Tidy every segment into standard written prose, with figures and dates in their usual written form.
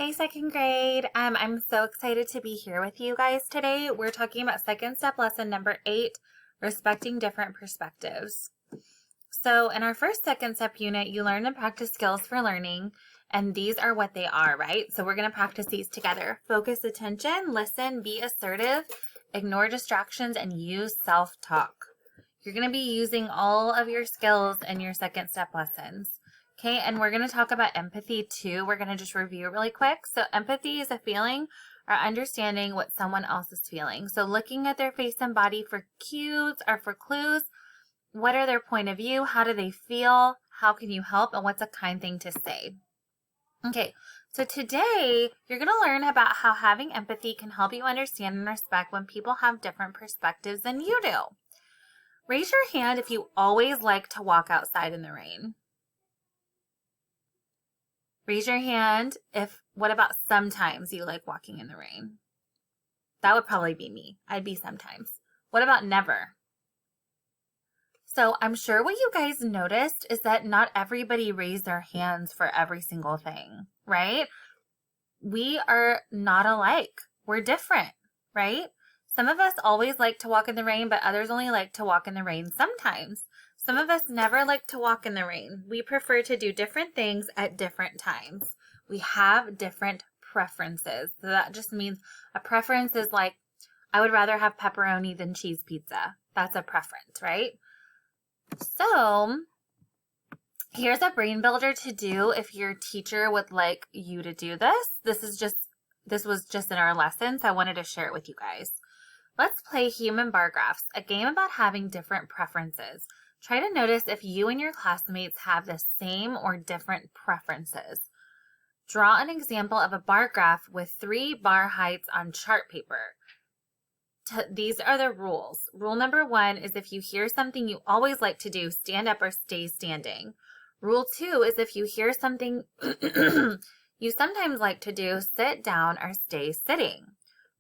Hey, second grade. I'm so excited to be here with you guys today. We're talking about second step lesson number 8, respecting different perspectives. So in our first second step unit, you learn and practice skills for learning, and these are what they are, right? So we're going to practice these together. Focus attention, listen, be assertive, ignore distractions, and use self-talk. You're going to be using all of your skills in your second step lessons. Okay, and we're going to talk about empathy too. We're going to just review it really quick. So empathy is a feeling or understanding what someone else is feeling. So looking at their face and body for cues or for clues. What are their point of view? How do they feel? How can you help? And what's a kind thing to say? Okay, so today you're going to learn about how having empathy can help you understand and respect when people have different perspectives than you do. Raise your hand if you always like to walk outside in the rain. Raise your hand if, what about sometimes you like walking in the rain? That would probably be me. I'd be sometimes. What about never? So I'm sure what you guys noticed is that not everybody raised their hands for every single thing, right? We are not alike. We're different, right? Some of us always like to walk in the rain, but others only like to walk in the rain sometimes. Some of us never like to walk in the rain. We prefer to do different things at different times. We have different preferences. So that just means a preference is like, I would rather have pepperoni than cheese pizza. That's a preference, right? So here's a brain builder to do if your teacher would like you to do this. This was just in our lesson, so I wanted to share it with you guys. Let's play Human Bar Graphs, a game about having different preferences. Try to notice if you and your classmates have the same or different preferences. Draw an example of a bar graph with 3 bar heights on chart paper. These are the rules. Rule number 1 is if you hear something you always like to do, stand up or stay standing. Rule 2 is if you hear something you sometimes like to do, sit down or stay sitting.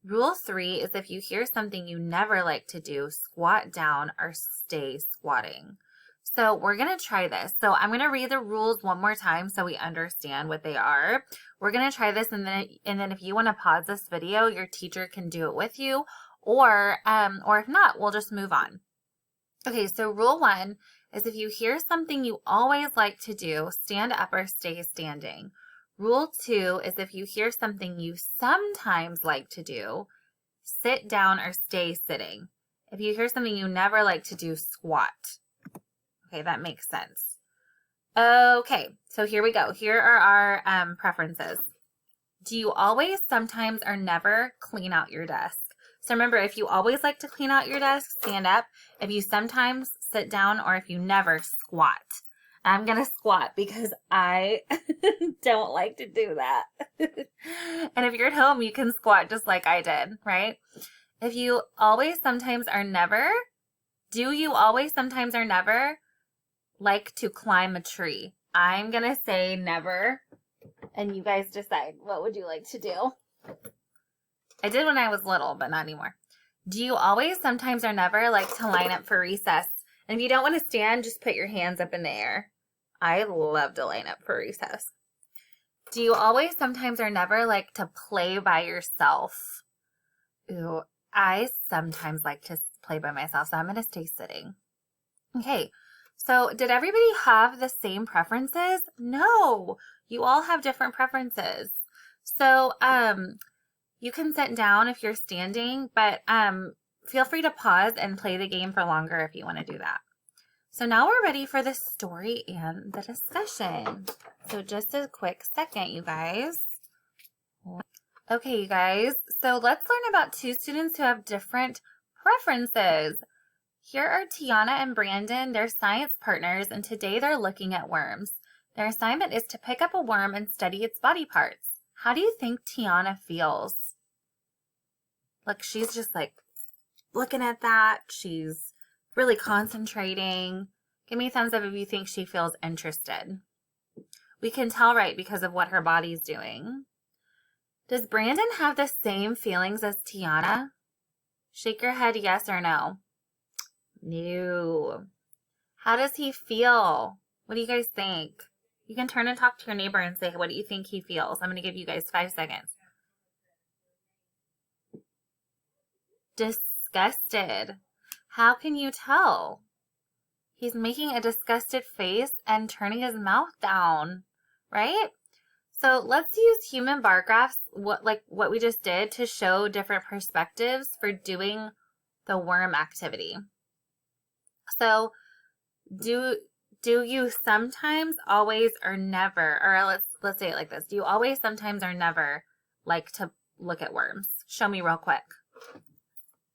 Rule 3 is if you hear something you never like to do, squat down or stay squatting. So we're going to try this. So I'm going to read the rules one more time so we understand what they are. We're going to try this, and then if you want to pause this video, your teacher can do it with you, or if not, we'll just move on. Okay, so rule 1 is if you hear something you always like to do, stand up or stay standing. Rule 2 is if you hear something you sometimes like to do, sit down or stay sitting. If you hear something you never like to do, squat. Okay, that makes sense. Okay, so here we go. Here are our preferences. Do you always, sometimes, or never clean out your desk? So remember, if you always like to clean out your desk, stand up. If you sometimes, sit down, or if you never, squat. I'm going to squat because I don't like to do that. And if you're at home, you can squat just like I did, right? If you always, sometimes, or never, do you always, sometimes, or never like to climb a tree? I'm going to say never. And you guys decide, what would you like to do? I did when I was little, but not anymore. Do you always, sometimes, or never like to line up for recess? And if you don't want to stand, just put your hands up in the air. I love to line up for recess. Do you always, sometimes, or never like to play by yourself? Ooh, I sometimes like to play by myself, so I'm going to stay sitting. Okay, so did everybody have the same preferences? No, you all have different preferences. So, you can sit down if you're standing, but feel free to pause and play the game for longer if you want to do that. So now we're ready for the story and the discussion. So just a quick second, you guys. Okay, you guys, so let's learn about 2 students who have different preferences. Here are Tiana and Brandon. They're science partners, and today they're looking at worms. Their assignment is to pick up a worm and study its body parts. How do you think Tiana feels? Look, she's just like looking at that. She's really concentrating. Give me a thumbs up if you think she feels interested. We can tell, right, because of what her body's doing. Does Brandon have the same feelings as Tiana? Shake your head yes or no. No. How does he feel? What do you guys think? You can turn and talk to your neighbor and say, what do you think he feels? I'm going to give you guys 5 seconds. Disgusted. How can you tell? He's making a disgusted face and turning his mouth down, right? So let's use human bar graphs, what we just did, to show different perspectives for doing the worm activity. So do you sometimes, always, or never, or let's say it like this. Do you always, sometimes, or never like to look at worms? Show me real quick.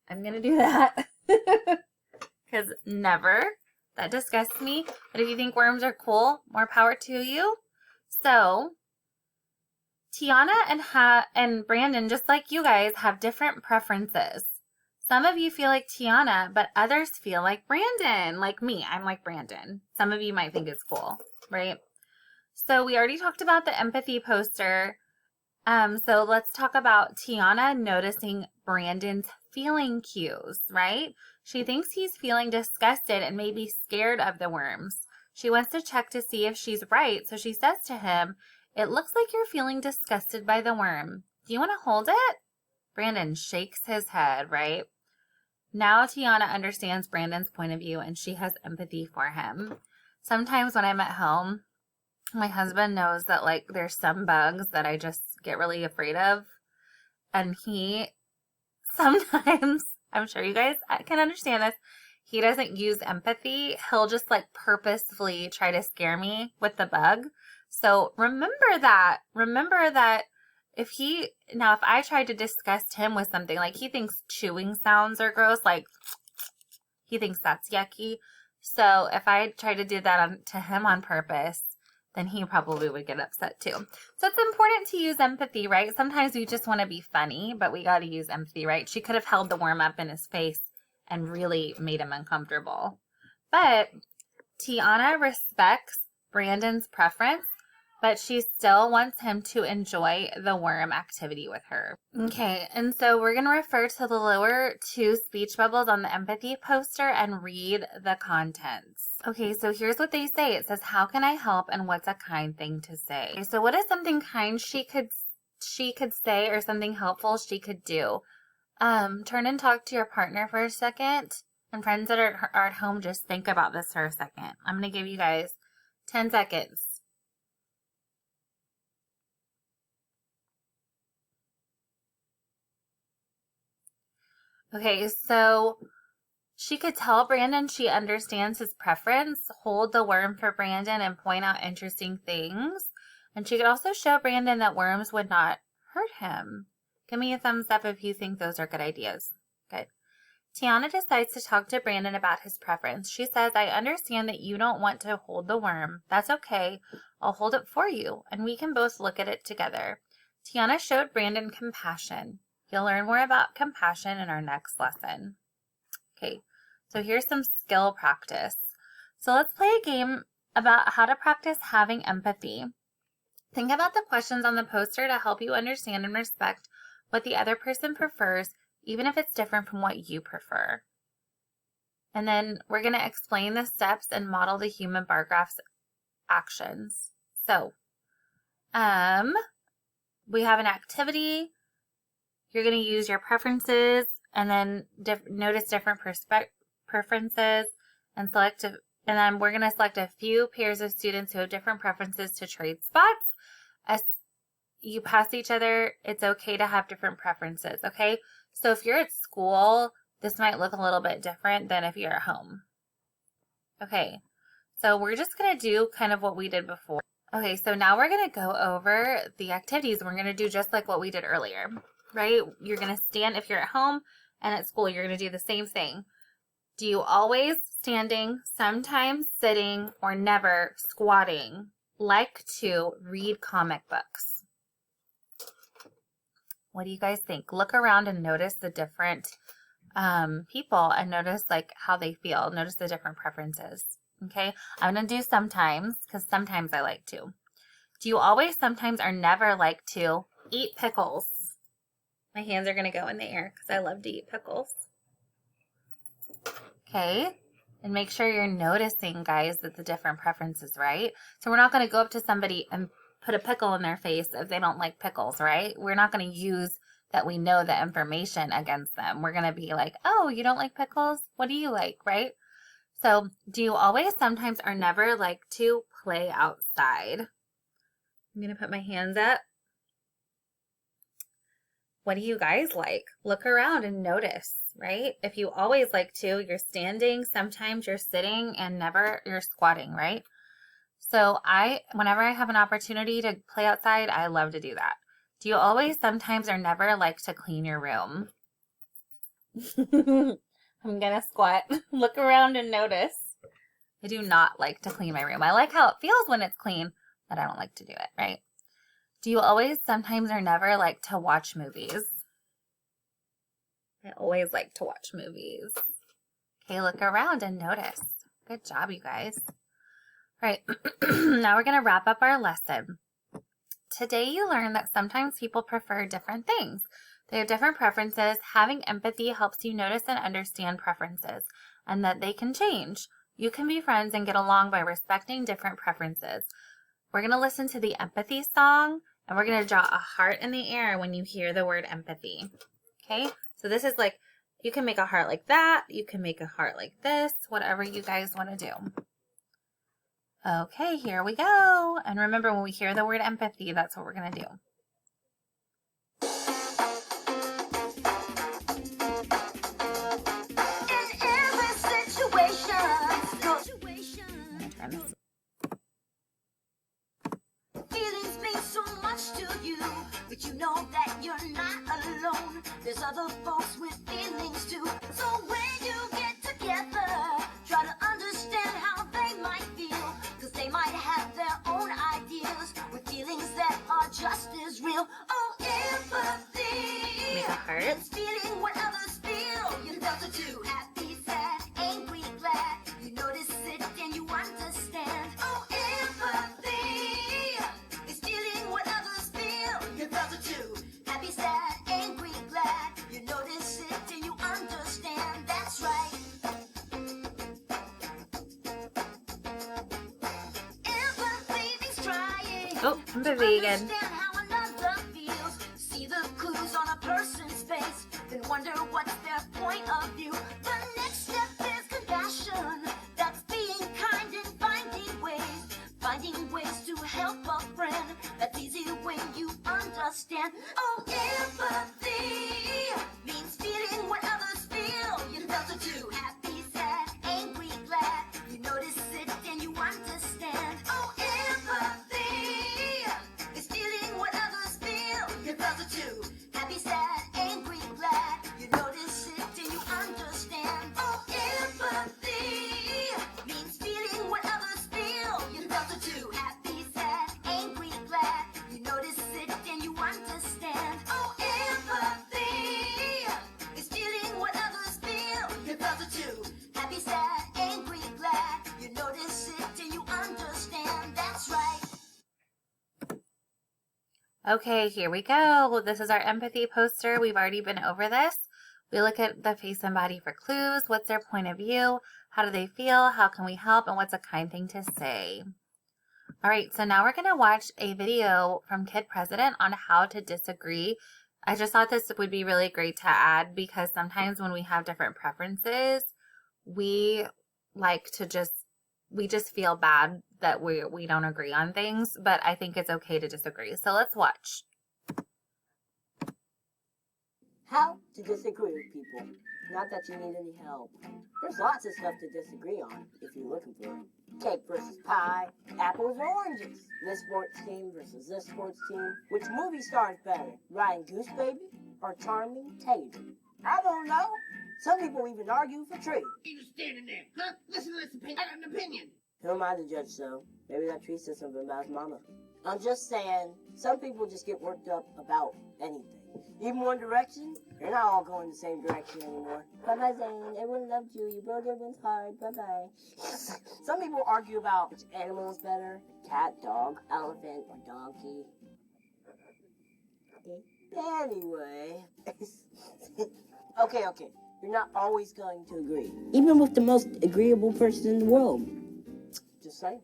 I'm going to do that because never. That disgusts me. But if you think worms are cool, more power to you. So Tiana and Brandon, just like you guys, have different preferences. Some of you feel like Tiana, but others feel like Brandon. Like me, I'm like Brandon. Some of you might think it's cool, right? So we already talked about the empathy poster. So let's talk about Tiana noticing Brandon's feeling cues, right? She thinks he's feeling disgusted and maybe scared of the worms. She wants to check to see if she's right, so she says to him, "It looks like you're feeling disgusted by the worm. Do you want to hold it?" Brandon shakes his head, right? Now Tiana understands Brandon's point of view and she has empathy for him. Sometimes when I'm at home, my husband knows that like there's some bugs that I just get really afraid of. And he sometimes, I'm sure you guys can understand this, he doesn't use empathy. He'll just like purposefully try to scare me with the bug. So remember that. Remember that if I tried to disgust him with something, like he thinks chewing sounds are gross, like he thinks that's yucky. So if I tried to do that to him on purpose, then he probably would get upset too. So it's important to use empathy, right? Sometimes we just want to be funny, but we got to use empathy, right? She could have held the worm up in his face and really made him uncomfortable. But Tiana respects Brandon's preference, but she still wants him to enjoy the worm activity with her. Okay, and so we're going to refer to the lower 2 speech bubbles on the empathy poster and read the contents. Okay, so here's what they say. It says, "How can I help, and what's a kind thing to say?" So what is something kind she could say, or something helpful she could do? Turn and talk to your partner for a second. And friends that are at home, just think about this for a second. I'm going to give you guys 10 seconds. Okay, so she could tell Brandon she understands his preference, hold the worm for Brandon, and point out interesting things. And she could also show Brandon that worms would not hurt him. Give me a thumbs up if you think those are good ideas. Good. Tiana decides to talk to Brandon about his preference. She says, "I understand that you don't want to hold the worm. That's okay. I'll hold it for you, and we can both look at it together." Tiana showed Brandon compassion. You'll learn more about compassion in our next lesson. Okay, so here's some skill practice. So let's play a game about how to practice having empathy. Think about the questions on the poster to help you understand and respect what the other person prefers, even if it's different from what you prefer. And then we're going to explain the steps and model the human bar graphs actions. So, we have an activity. You're going to use your preferences and then notice different preferences and and then we're going to select a few pairs of students who have different preferences to trade spots. As you pass each other, it's okay to have different preferences, okay? So if you're at school, this might look a little bit different than if you're at home. Okay, so we're just going to do kind of what we did before. Okay, so now we're going to go over the activities. We're going to do just like what we did earlier, right? You're going to stand if you're at home, and at school, you're going to do the same thing. Do you always standing, sometimes sitting, or never squatting like to read comic books? What do you guys think? Look around and notice the different people and notice like how they feel. Notice the different preferences. Okay, I'm going to do sometimes because sometimes I like to. Do you always, sometimes, or never like to eat pickles? My hands are going to go in the air because I love to eat pickles. Okay, And make sure you're noticing, guys, that the different preferences, right? So we're not going to go up to somebody and put a pickle in their face if they don't like pickles, right? We're not going to use that we know the information against them. We're going to be like, oh, you don't like pickles? What do you like, right? So do you always, sometimes, or never like to play outside? I'm going to put my hands up. What do you guys like? Look around and notice, right? If you always like to, you're standing, sometimes you're sitting, and never you're squatting, right? So whenever I have an opportunity to play outside, I love to do that. Do you always, sometimes, or never like to clean your room? I'm gonna squat. Look around and notice. I do not like to clean my room. I like how it feels when it's clean, but I don't like to do it, right? Do you always, sometimes, or never like to watch movies? I always like to watch movies. Okay, look around and notice. Good job, you guys. All right, now we're going to wrap up our lesson. Today you learned that sometimes people prefer different things. They have different preferences. Having empathy helps you notice and understand preferences, and that they can change. You can be friends and get along by respecting different preferences. We're going to listen to the empathy song, and we're going to draw a heart in the air when you hear the word empathy. Okay? So this is like, you can make a heart like that. You can make a heart like this, whatever you guys want to do. Okay, here we go. And remember, when we hear the word empathy, that's what we're going to do. In every situation, feelings mean so much to you, but you know that you're not alone. There's other folks with feelings too. So when you get together, try to understand how they might feel, because they might have their own ideas with feelings that are just as real. Oh, empathy. Make a heart. It's feeling what others feel. You felt it too. Happy, sad, angry, glad. You notice it and you understand. Oh, empathy. It's feeling what others feel. You felt it too. Happy, sad, angry, glad. You notice it and you understand. That's right. Empathy means trying. Oh, empathy again. Understand how another feels. See the clues on a person's face, then wonder what's their point of view. The next step is compassion. That's being kind and finding ways to help a friend. That's easy when you understand. Oh, empathy means feeling what others feel. You felt it too. Happy, sad, angry, glad. You notice it and you understand. Oh, empathy is feeling what others feel. You felt it too. Happy, sad, angry, glad. You notice it and you understand. Oh, empathy means feeling what others feel. You felt it too. Happy, sad, angry, glad. You notice it and you understand. Oh, empathy is feeling what others feel. You felt it too. Happy, sad, angry, glad. You notice it and you understand. That's right. Okay, here we go. This is our empathy poster. We've already been over this. We look at the face and body for clues. What's their point of view? How do they feel? How can we help? And what's a kind thing to say? All right, so now we're going to watch a video from Kid President on how to disagree. I just thought this would be really great to add, because sometimes when we have different preferences, we just feel bad that we don't agree on things, but I think it's okay to disagree. So let's watch. How to disagree with people. Not that you need any help. There's lots of stuff to disagree on if you're looking for it. Cake versus pie, apples or oranges. This sports team versus this sports team. Which movie star is better, Ryan Goosebaby or Charming Tater? I don't know. Some people even argue for tree. You just standing there, huh? Listen to this opinion. I got an opinion. Who am I to judge, though? Maybe that tree said something about his mama. I'm just saying, some people just get worked up about anything. Even One Direction, they're not all going the same direction anymore. Bye-bye, Zayn. Everyone loved you. You broke everyone's heart. Bye-bye. Some people argue about which animal is better. Cat, dog, elephant, or donkey. Anyway. Okay. you're not always going to agree. Even with the most agreeable person in the world. Just saying.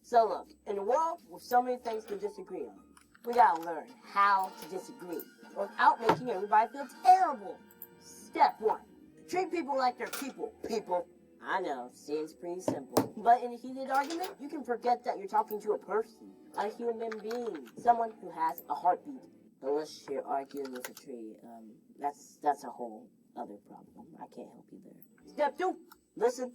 So look, in a world with so many things to disagree on, we gotta learn how to disagree without making everybody feel terrible. Step 1. Treat people like they're people. People. I know, seems pretty simple. But in a heated argument, you can forget that you're talking to a person, a human being, someone who has a heartbeat. Unless you're arguing with a tree, that's a whole other problem. I can't help you there. Step 2. Listen.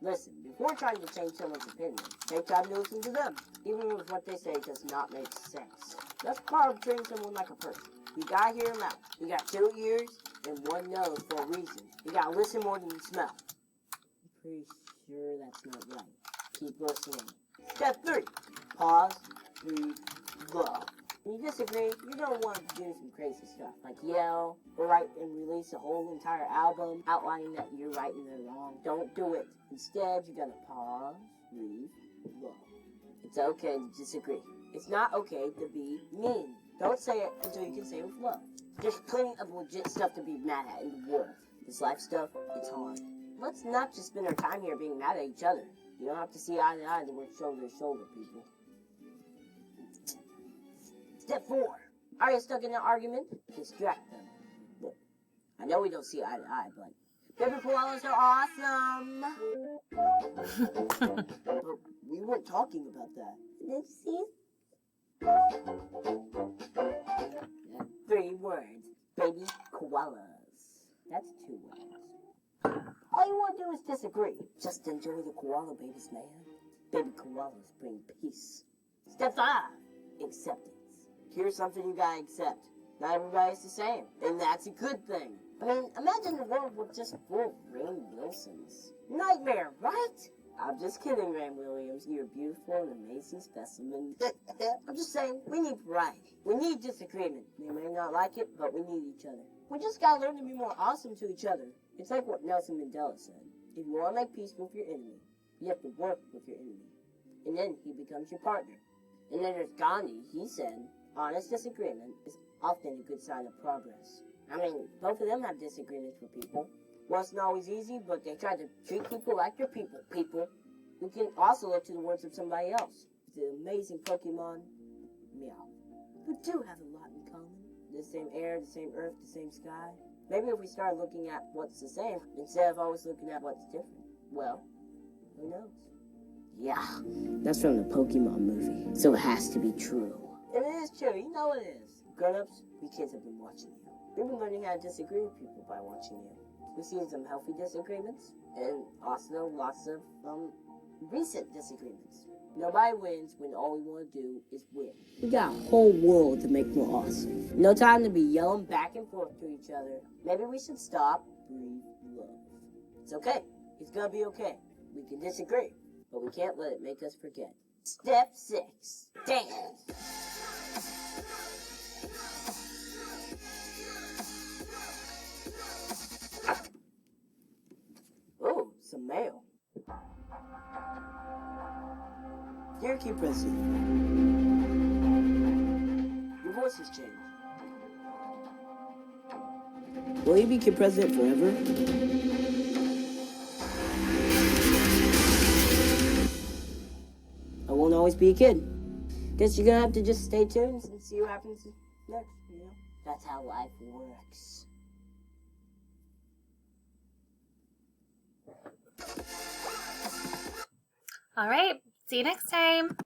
Listen, before trying to change someone's opinion, take time to listen to them, even if what they say does not make sense. That's part of treating someone like a person. You gotta hear them out. You got 2 ears and 1 nose for a reason. You gotta listen more than you smell. I'm pretty sure that's not right. Keep listening. Step 3. Pause, breathe, love. When you disagree, you're gonna want to do some crazy stuff, like yell, or write and release a whole entire album outlining that you're right and they're wrong. Don't do it. Instead, you're gonna pause, breathe, love. It's okay to disagree. It's not okay to be mean. Don't say it until you can say it with love. There's plenty of legit stuff to be mad at in the world. This life stuff, it's hard. Let's not just spend our time here being mad at each other. You don't have to see eye to eye to work shoulder to shoulder, people. Step 4. Are you stuck in an argument? Distract them. Look, I know we don't see eye to eye, but baby koalas are awesome. But we weren't talking about that. Oopsie. 3 words. Baby koalas. That's 2 words. All you want to do is disagree. Just enjoy the koala babies, man. Baby koalas bring peace. Step 5. Acceptance. Here's something you gotta accept. Not everybody's the same, and that's a good thing. I mean, imagine the world was just full of Rainn Wilsons. Nightmare, right? I'm just kidding, Rainn Williams. You're a beautiful and amazing specimen. I'm just saying, we need variety. We need disagreement. We may not like it, but we need each other. We just gotta learn to be more awesome to each other. It's like what Nelson Mandela said. If you want to make peace with your enemy, you have to work with your enemy. And then he becomes your partner. And then there's Gandhi. He said, honest disagreement is often a good sign of progress. I mean, both of them have disagreements with people. Wasn't always easy, but they tried to treat people like they're people. People who can also look to the words of somebody else. The amazing Pokemon, Meow. Who do have a lot in common. The same air, the same earth, the same sky. Maybe if we start looking at what's the same, instead of always looking at what's different, well, who knows? Yeah, that's from the Pokemon movie, so it has to be true. And it is true, you know it is. Grown-ups, we kids have been watching you. We've been learning how to disagree with people by watching you. We've seen some healthy disagreements, and also lots of, recent disagreements. Nobody wins when all we want to do is win. We got a whole world to make more awesome. No time to be yelling back and forth to each other. Maybe we should stop, breathe, love. It's okay. It's gonna be okay. We can disagree, but we can't let it make us forget. Step 6. Dance. Oh, some mail. Dear Key President, your voice has changed. Will you be Kid President forever? I won't always be a kid. Guess you're gonna have to just stay tuned and see what happens next, you know? That's how life works. All right. See you next time.